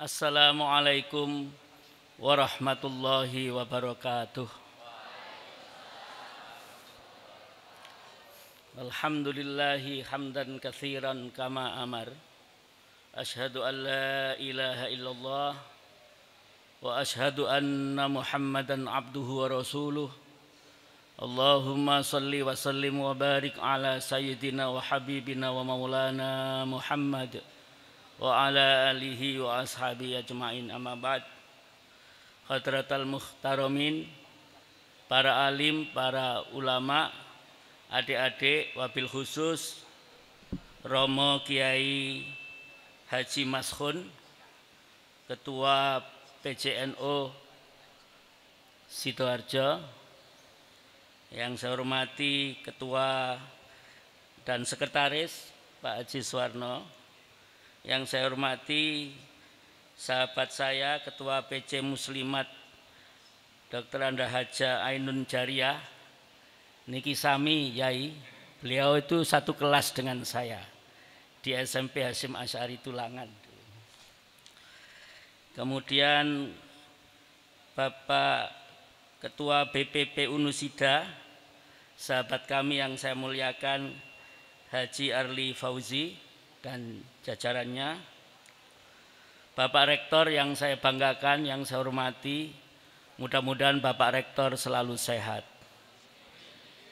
Assalamualaikum warahmatullahi wabarakatuh. Alhamdulillahi hamdan katsiran kama amar. Asyhadu an la ilaha illallah wa asyhadu anna Muhammadan abduhu wa rasuluh. Allahumma salli wa sallim wa barik ala sayyidina wa habibina wa maulana Muhammad wa ala alihi wa ashabi ajma'in, amma ba'd. Hadratal muhtaramin, para alim, para ulama, adik-adik, wabil khusus Romo Kiai Haji Mashun, Ketua PJNO Sidoarjo, yang saya hormati Ketua dan Sekretaris Pak Haji Suwarno, yang saya hormati sahabat saya Ketua PC Muslimat Dr. Anda Haja Ainun Jariah niki sami Yai, beliau itu satu kelas dengan saya di SMP Hasyim Asy'ari Tulangan. Kemudian Bapak Ketua BPP Unusida, sahabat kami yang saya muliakan Haji Arli Fauzi dan jajarannya, Bapak Rektor yang saya banggakan, yang saya hormati, mudah-mudahan Bapak Rektor selalu sehat,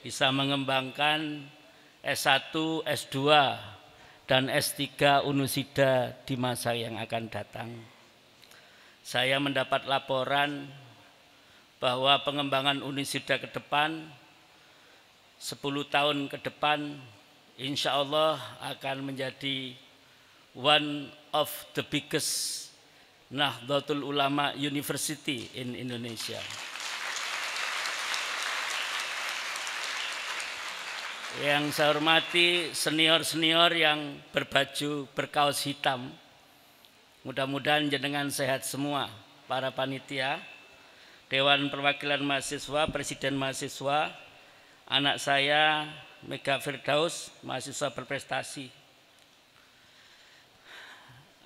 bisa mengembangkan S1, S2, dan S3 Unusida di masa yang akan datang. Saya mendapat laporan bahwa pengembangan Unusida ke depan, 10 tahun ke depan, insya Allah akan menjadi one of the biggest Nahdlatul Ulama University in Indonesia. Yang saya hormati senior-senior yang berbaju berkaos hitam, mudah-mudahan jenengan sehat semua, para panitia, Dewan Perwakilan Mahasiswa, Presiden Mahasiswa, anak saya Mega Firdaus, mahasiswa berprestasi.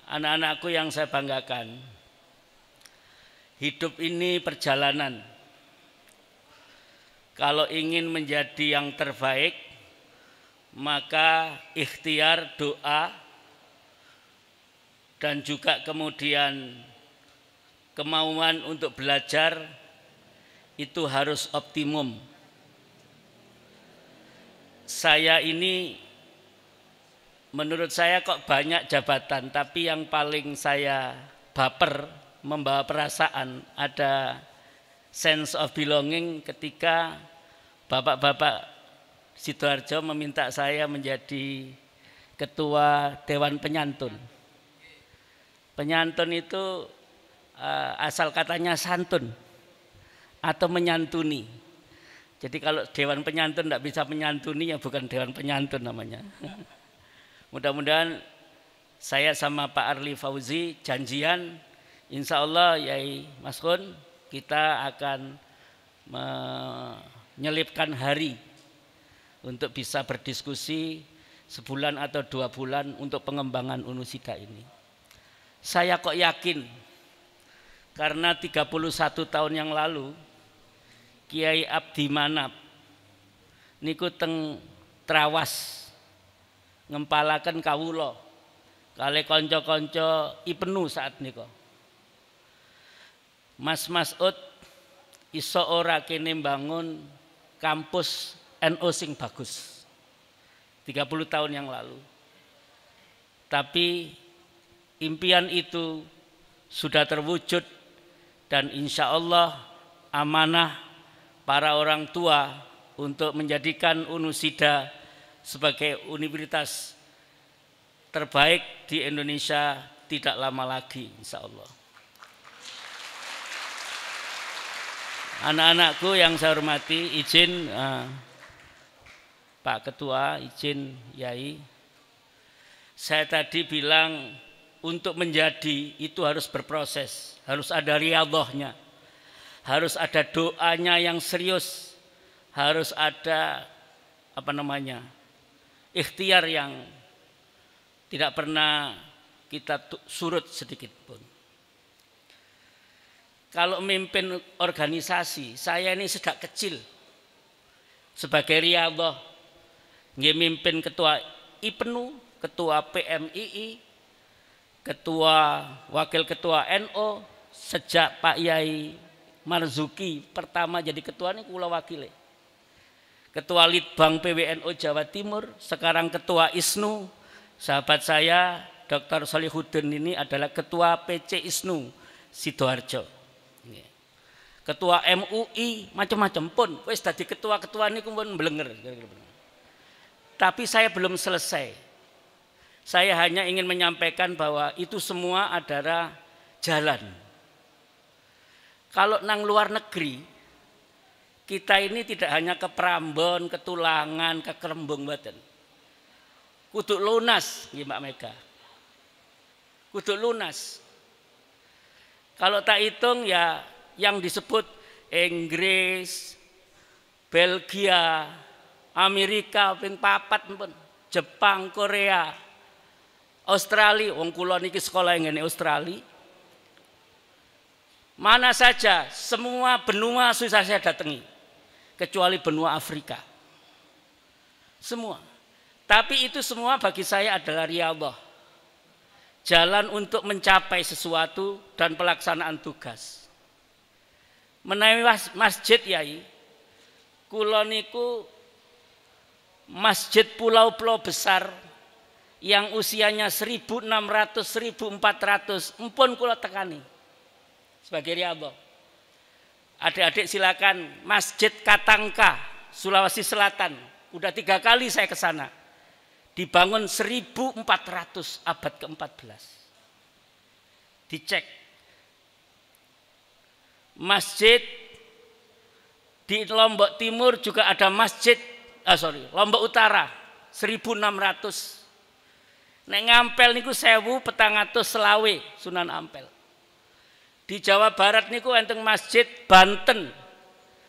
Anak-anakku yang saya banggakan, hidup ini perjalanan. Kalau ingin menjadi yang terbaik, maka ikhtiar, doa, dan juga kemudian kemauan untuk belajar itu harus optimum. Saya ini menurut saya kok banyak jabatan, tapi yang paling saya baper, membawa perasaan, ada sense of belonging ketika bapak-bapak Sidoarjo meminta saya menjadi ketua Dewan Penyantun. Penyantun itu asal katanya santun atau menyantuni. Jadi kalau Dewan Penyantun tidak bisa menyantuni, ya bukan Dewan Penyantun namanya. Mudah-mudahan saya sama Pak Arli Fauzi janjian, insya Allah Yai Mashun, kita akan menyelipkan hari untuk bisa berdiskusi sebulan atau 2 bulan untuk pengembangan Unusida ini. Saya kok yakin, karena 31 tahun yang lalu Kiai Abdi Manap niku teng Trawas ngempalaken kawula kalih kanca-kanca IPNU saat niku. Mas Mas'ud iso ora kene mbangun kampus NU sing bagus 30 tahun yang lalu. Tapi impian itu sudah terwujud dan insya Allah amanah para orang tua untuk menjadikan Unusida sebagai universitas terbaik di Indonesia tidak lama lagi, insya Allah. Anak-anakku yang saya hormati, izin Pak Ketua, izin Yai, saya tadi bilang untuk menjadi itu harus berproses, harus ada riyadhahnya, harus ada doanya yang serius, harus ada ikhtiar yang tidak pernah kita surut sedikit pun. kalau memimpin organisasi, saya ini sejak kecil sebagai riyadhah, nggih mimpin ketua IPNU, ketua PMII, ketua wakil ketua NU, sejak Pak Yai Marzuki pertama jadi ketua ini kula wakile. Ketua Litbang PWNU Jawa Timur, sekarang ketua ISNU, sahabat saya Dr. Solihuddin ini adalah ketua PC ISNU Sidoarjo. Ketua MUI macam-macam pun wis dadi ketua-ketua niku pun blenger. Tapi saya belum selesai. Saya hanya ingin menyampaikan bahwa itu semua adalah jalan. Kalau nang luar negeri, kita ini tidak hanya ke Prambon, ke Tulangan, ke Kerembung mboten. Kudu lunas, nggih Mbak Mega. Kudu lunas. Kalau tak hitung ya yang disebut Inggris, Belgia, Amerika ping 4 pun, Jepang, Korea, Australia, wong kula niki sekolah ngene Australia. Mana saja, semua benua susah saya datangi, kecuali benua Afrika. Semua. Tapi itu semua bagi saya adalah riyadhah. Jalan untuk mencapai sesuatu dan pelaksanaan tugas. Menawi masjid Yai, kula niku masjid pulau-pulau besar yang usianya 1600, 1400 empun kula tekani sebagai riyadhah. Adik-adik silakan Masjid Katangka, Sulawesi Selatan. Udah 3 kali saya ke sana. Dibangun 1400 abad ke-14. Dicek. Masjid di Lombok Timur juga ada masjid, Lombok Utara 1600. Nek Ngampel niku 1400 selawe Sunan Ampel. Di Jawa Barat niku enten masjid Banten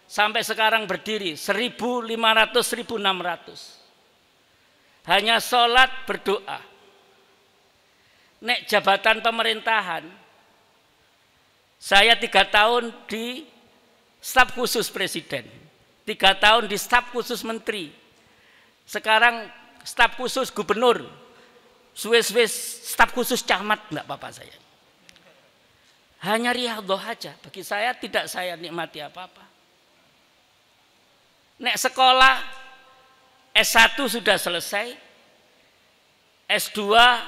sampai sekarang berdiri 1500 1600. Hanya sholat berdoa. Nek jabatan pemerintahan, saya 3 tahun di staf khusus presiden, 3 tahun di staf khusus menteri, sekarang staf khusus gubernur, suwe-suwe staf khusus camat, enggak apa-apa saya. Hanya riyadhah aja, bagi saya tidak saya nikmati apa-apa. Nek sekolah S1 sudah selesai, S2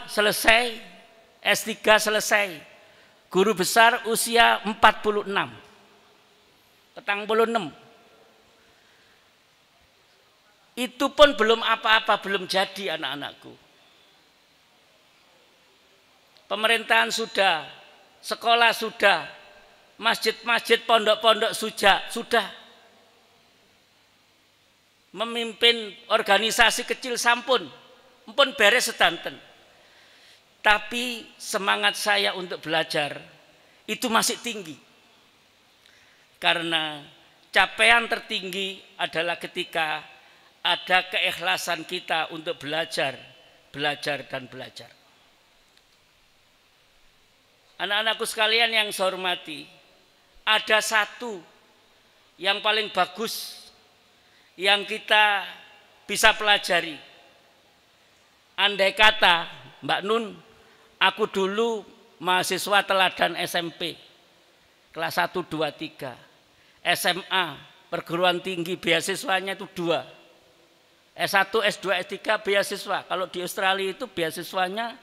selesai, S3 selesai. Guru besar usia 46. 46. Itu pun belum apa-apa, belum jadi anak-anakku. Pemerintahan sudah, sekolah sudah, masjid-masjid, pondok-pondok sudah. Memimpin organisasi kecil sampun, empun beres sedanten. Tapi semangat saya untuk belajar itu masih tinggi. Karena capaian tertinggi adalah ketika ada keikhlasan kita untuk belajar dan belajar. Anak-anakku sekalian yang saya hormati, ada satu yang paling bagus yang kita bisa pelajari. Andai kata Mbak Nun, aku dulu mahasiswa teladan SMP kelas 1, 2, 3, SMA perguruan tinggi beasiswanya itu 2, S1, S2, S3 beasiswa. Kalau di Australia itu beasiswanya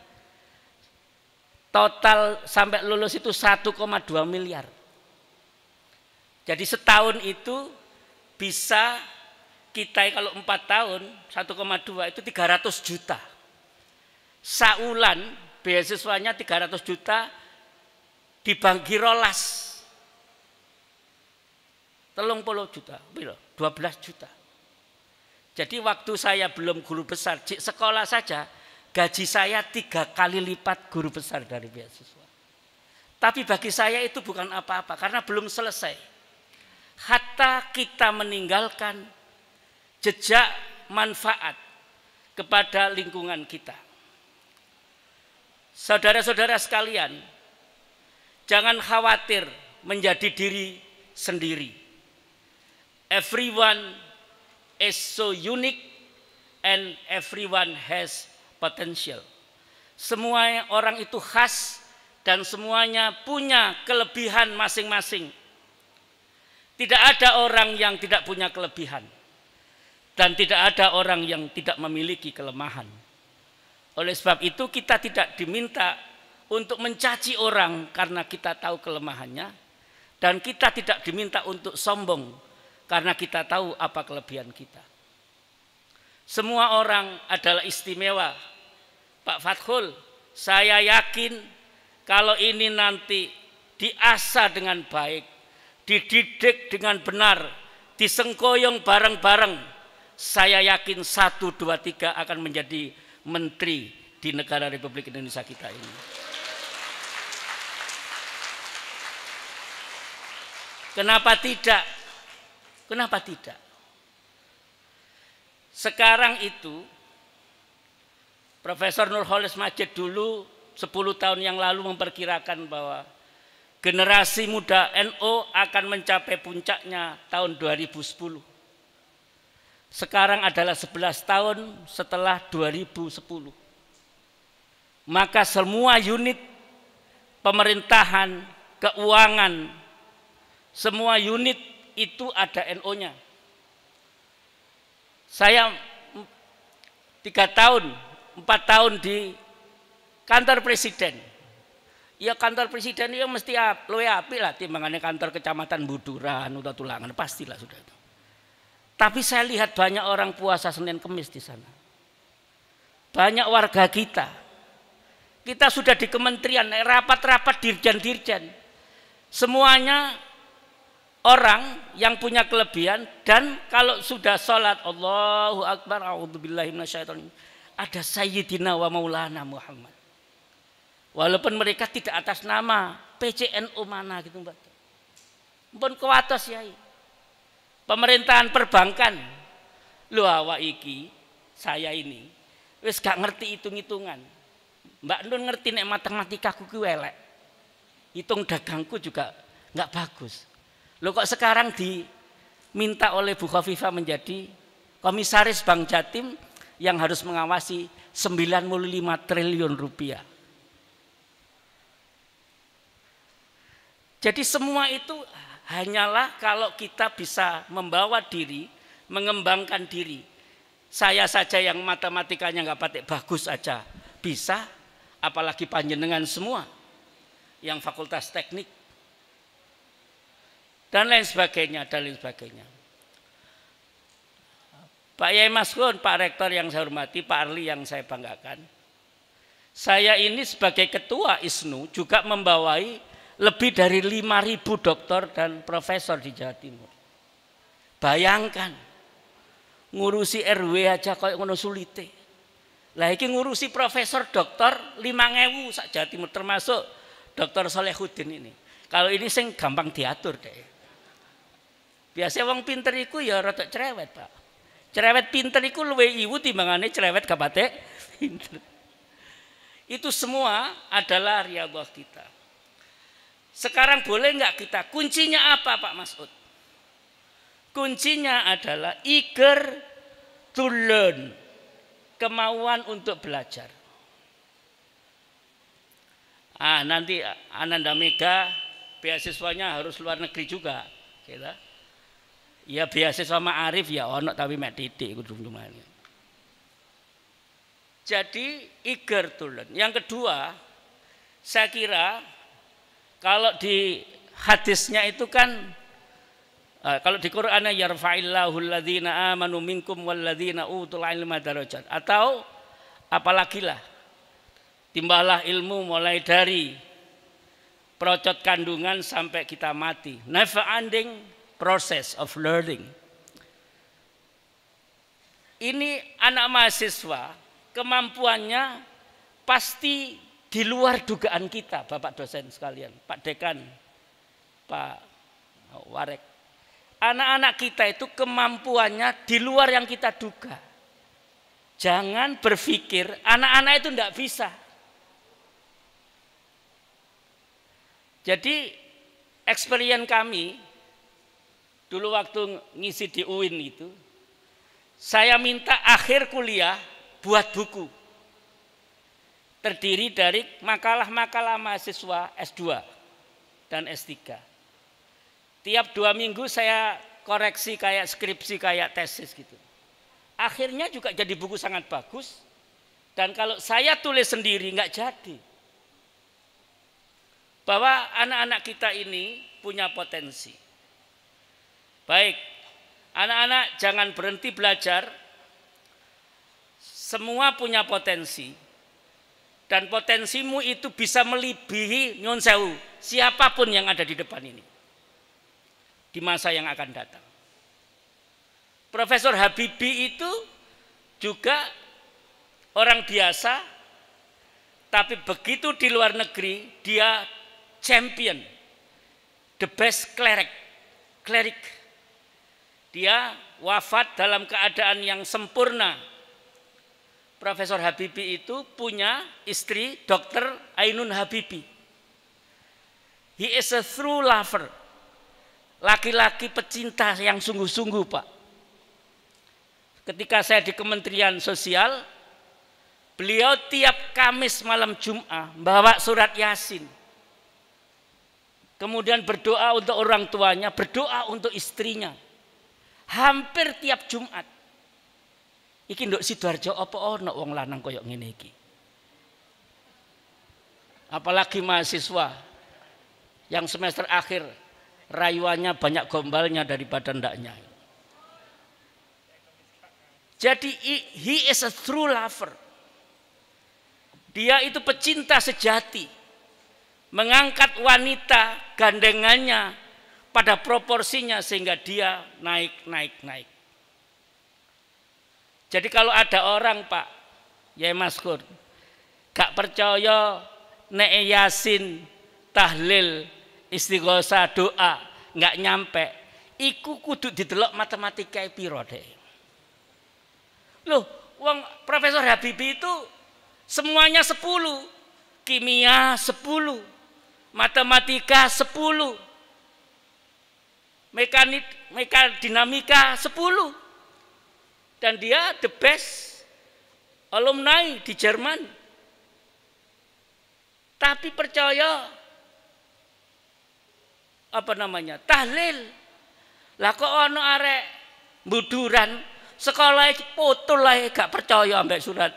total sampai lulus itu 1,2 miliar. Jadi setahun itu bisa kita kalau 4 tahun 1,2 itu 300 juta. Saulan beasiswanya 300 juta dibagi rolas 30 juta, 12 juta. Jadi waktu saya belum guru besar, di sekolah saja gaji saya 3 kali lipat guru besar dari beasiswa. Tapi bagi saya itu bukan apa-apa karena belum selesai. Hatta kita meninggalkan jejak manfaat kepada lingkungan kita. Saudara-saudara sekalian, jangan khawatir menjadi diri sendiri. Everyone is so unique and everyone has potential. Semua orang itu khas dan semuanya punya kelebihan masing-masing. Tidak ada orang yang tidak punya kelebihan dan tidak ada orang yang tidak memiliki kelemahan. Oleh sebab itu kita tidak diminta untuk mencaci orang karena kita tahu kelemahannya, dan kita tidak diminta untuk sombong karena kita tahu apa kelebihan kita. Semua orang adalah istimewa. Pak Fathul, saya yakin kalau ini nanti diasah dengan baik, dididik dengan benar, disengkoyong bareng-bareng, saya yakin 1, 2, 3 akan menjadi menteri di negara Republik Indonesia kita ini. Kenapa tidak? Kenapa tidak? Sekarang itu Profesor Nurholis Majid dulu 10 tahun yang lalu memperkirakan bahwa generasi muda NU akan mencapai puncaknya tahun 2010. Sekarang adalah 11 tahun setelah 2010. Maka semua unit pemerintahan, keuangan, semua unit itu ada NU-nya. Saya 3 tahun, 4 tahun di kantor presiden. Ya kantor presiden itu mesti luwih apik lah timbangannya kantor kecamatan Buduran atau Tulangan, pastilah sudah itu. Tapi saya lihat banyak orang puasa Senin Kemis di sana. Banyak warga kita. Kita sudah di kementerian, rapat-rapat dirjen-dirjen. Semuanya orang yang punya kelebihan, dan kalau sudah sholat Allahu Akbar, a'udzubillahi minasyaitonir, ada Sayyidina wa Maulana Muhammad. Walaupun mereka tidak atas nama PCNU mana gitu Mbak. Pun kuatos yai. Pemerintahan perbankan. Lho awak iki, saya ini wis gak ngerti hitung-hitungan. Mbak Nun ngerti nek matematikaku ku elek. Hitung dagangku juga nggak bagus. Loh kok sekarang diminta oleh Bu Khofifah menjadi komisaris Bank Jatim yang harus mengawasi 95 triliun rupiah. Jadi semua itu hanyalah kalau kita bisa membawa diri, mengembangkan diri. Saya saja yang matematikanya nggak patek bagus aja bisa, apalagi panjenengan semua yang fakultas teknik. Dan lain sebagainya, dan lain sebagainya. Pak Yai Maskun, Pak Rektor yang saya hormati, Pak Arli yang saya banggakan. Saya ini sebagai ketua ISNU juga membawai lebih dari 5.000 doktor dan profesor di Jawa Timur. Bayangkan, ngurusi RW aja kayak ngono sulite. Lah iki ngurusi profesor doktor 5.000 sak Jawa Timur, termasuk Dr. Solehuddin ini. Kalau ini sing gampang diatur deh. Biasanya wong pinter iku ya rada cerewet, Pak. Cerewet pinter iku luwih iwu timbangane cerewet gak patek pinter. Itu semua adalah riyadhah kita. Sekarang boleh nggak kita? Kuncinya apa Pak Masud? Kuncinya adalah eager to learn. Kemauan untuk belajar. Nanti Ananda Mega beasiswanya harus luar negeri juga. Gitu. Ya beasiswa Ma'arif ya ono tapi mek titik kudu lumane. Jadi eager to learn. Yang kedua, saya kira kalau di hadisnya itu kan kalau di Quran yarfa'illahu alladzina amanu minkum walladzina utul ilma darajat, atau apalagi lah timbahlah ilmu mulai dari procot kandungan sampai kita mati. Never ending process of learning. Ini anak mahasiswa kemampuannya pasti di luar dugaan kita, Bapak dosen sekalian, Pak Dekan, Pak Warek. Anak-anak kita itu kemampuannya di luar yang kita duga. Jangan berpikir anak-anak itu tidak bisa. Jadi experience kami dulu waktu ngisi di UIN itu, saya minta akhir kuliah buat buku. Terdiri dari makalah-makalah mahasiswa S2 dan S3. Tiap 2 minggu saya koreksi kayak skripsi, kayak tesis gitu. Akhirnya juga jadi buku sangat bagus. Dan kalau saya tulis sendiri nggak jadi. Bahwa anak-anak kita ini punya potensi. Baik, anak-anak jangan berhenti belajar. Semua punya potensi. Dan potensimu itu bisa melebihi nyun sewu siapapun yang ada di depan ini. Di masa yang akan datang. Profesor Habibie itu juga orang biasa, tapi begitu di luar negeri dia champion, the best cleric. Dia wafat dalam keadaan yang sempurna. Profesor Habibie itu punya istri Dr. Ainun Habibie. He is a true lover. Laki-laki pecinta yang sungguh-sungguh, Pak. Ketika saya di Kementerian Sosial, beliau tiap Kamis malam Jumat bawa surat Yasin. Kemudian berdoa untuk orang tuanya, berdoa untuk istrinya. Hampir tiap Jumat. Iki nduk Sidoarjo apa ono wong lanang koyok ngene iki. Apalagi mahasiswa yang semester akhir rayuannya banyak gombalnya daripada ndaknya. Jadi he is a true lover. Dia itu pecinta sejati. Mengangkat wanita gandengannya pada proporsinya sehingga dia naik. Jadi kalau ada orang, Pak Yai Maskur, gak percaya nek Yasin, tahlil, istighosah, doa gak nyampe, iku kudu didelok matematika piro deh. Loh, wong Profesor Habibie itu semuanya 10, kimia 10, matematika 10, dinamika 10. Dan dia the best alumni di Jerman. Tapi percaya tahlil. Lah kok ono arek buduran sekolah potul lah gak percaya ambek surat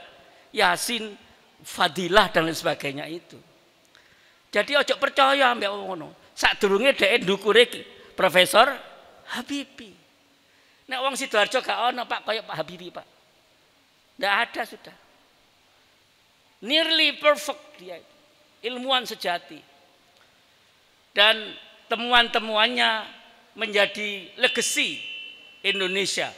Yasin, Fadilah dan lain sebagainya itu. Jadi ojo percaya ambek ngono. Sadurunge dhek ndukure Profesor Habibie. Nek wong Sidoarjo gak ono, Pak, kayak Pak Habibie, Pak. Nggak ada sudah. Nearly perfect dia. Ilmuwan sejati. Dan temuan-temuannya menjadi legacy Indonesia.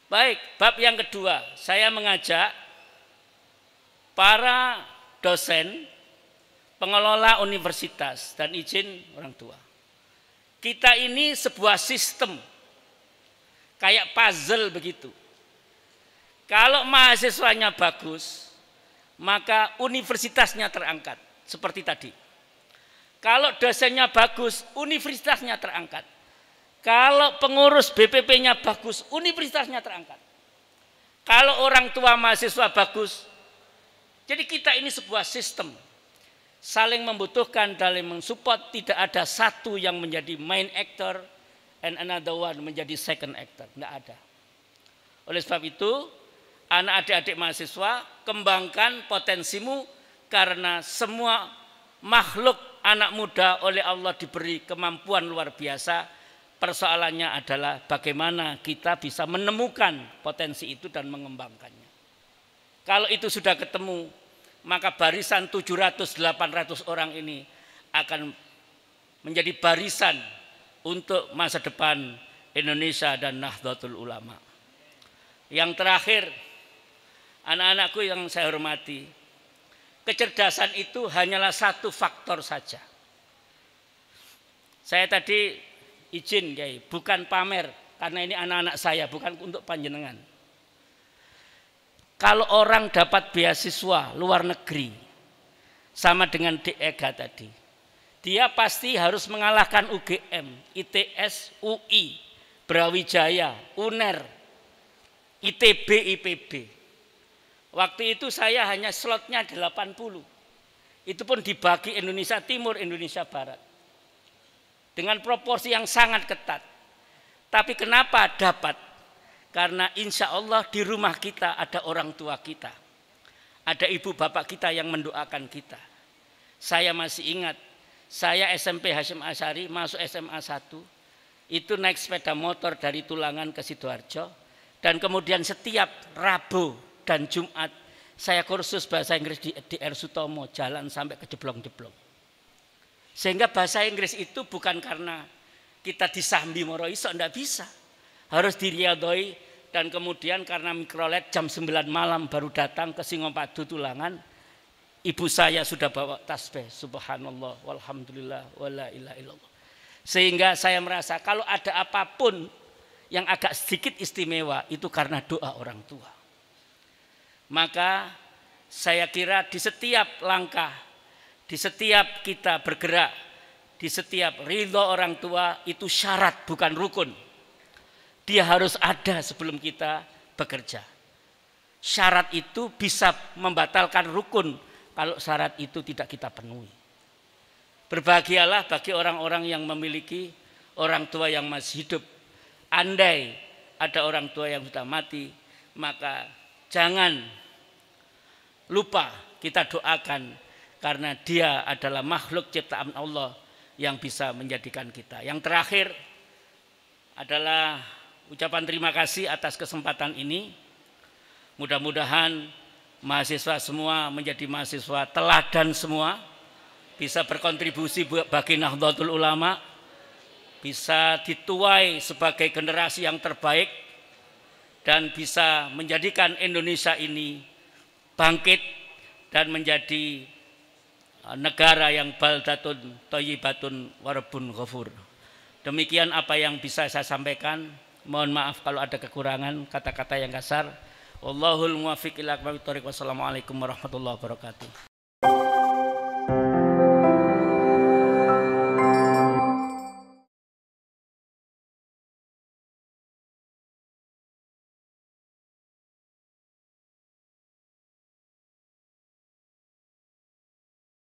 Baik, bab yang kedua, saya mengajak para dosen, pengelola universitas dan izin orang tua. Kita ini sebuah sistem kayak puzzle begitu. Kalau mahasiswanya bagus, maka universitasnya terangkat seperti tadi. Kalau dosennya bagus, universitasnya terangkat. Kalau pengurus BPP-nya bagus, universitasnya terangkat. Kalau orang tua mahasiswa bagus, jadi kita ini sebuah sistem. Saling membutuhkan dalam mensupport, tidak ada satu yang menjadi main actor and another one menjadi second actor, enggak ada. Oleh sebab itu, anak adik-adik mahasiswa, kembangkan potensimu karena semua makhluk anak muda oleh Allah diberi kemampuan luar biasa. Persoalannya adalah bagaimana kita bisa menemukan potensi itu dan mengembangkannya. Kalau itu sudah ketemu, maka barisan 700-800 orang ini akan menjadi barisan untuk masa depan Indonesia dan Nahdlatul Ulama. Yang terakhir, anak-anakku yang saya hormati, kecerdasan itu hanyalah satu faktor saja. Saya tadi izin, Kiai, bukan pamer, karena ini anak-anak saya, bukan untuk panjenengan. Kalau orang dapat beasiswa luar negeri, sama dengan Dek Ega tadi, dia pasti harus mengalahkan UGM, ITS, UI, Brawijaya, UNER, ITB, IPB. Waktu itu saya hanya slotnya 80. Itu pun dibagi Indonesia Timur, Indonesia Barat. Dengan proporsi yang sangat ketat. Tapi kenapa dapat? Karena insya Allah di rumah kita ada orang tua kita. Ada ibu bapak kita yang mendoakan kita. Saya masih ingat, saya SMP Hasyim Asy'ari masuk SMA 1. Itu naik sepeda motor dari Tulangan ke Sidoarjo. Dan kemudian setiap Rabu dan Jumat saya kursus bahasa Inggris di R. Sutomo, jalan sampai ke jeblong-jeblong. Sehingga bahasa Inggris itu bukan karena kita disambi moro iso, enggak bisa. Harus diriadoi, dan kemudian karena mikrolet jam 9 malam baru datang ke Singopadu Tulangan. Ibu saya sudah bawa tasbih, subhanallah, walhamdulillah, wala ilaha illallah. Sehingga saya merasa kalau ada apapun yang agak sedikit istimewa itu karena doa orang tua. Maka saya kira di setiap langkah, di setiap kita bergerak, di setiap ridho orang tua itu syarat bukan rukun. Dia harus ada sebelum kita bekerja. Syarat itu bisa membatalkan rukun kalau syarat itu tidak kita penuhi. Berbahagialah bagi orang-orang yang memiliki orang tua yang masih hidup. Andai ada orang tua yang sudah mati, maka jangan lupa kita doakan, karena dia adalah makhluk ciptaan Allah yang bisa menjadikan kita. Yang terakhir adalah ucapan terima kasih atas kesempatan ini. Mudah-mudahan mahasiswa semua menjadi mahasiswa teladan semua, bisa berkontribusi bagi Nahdlatul Ulama, bisa dituai sebagai generasi yang terbaik, dan bisa menjadikan Indonesia ini bangkit dan menjadi negara yang baldatun thayyibatun warabbun ghafur. Demikian apa yang bisa saya sampaikan. Mohon maaf kalau ada kekurangan, kata-kata yang kasar. Wallahul muwaffiq ila aqwamit thoriq. Wassalamualaikum warahmatullahi wabarakatuh.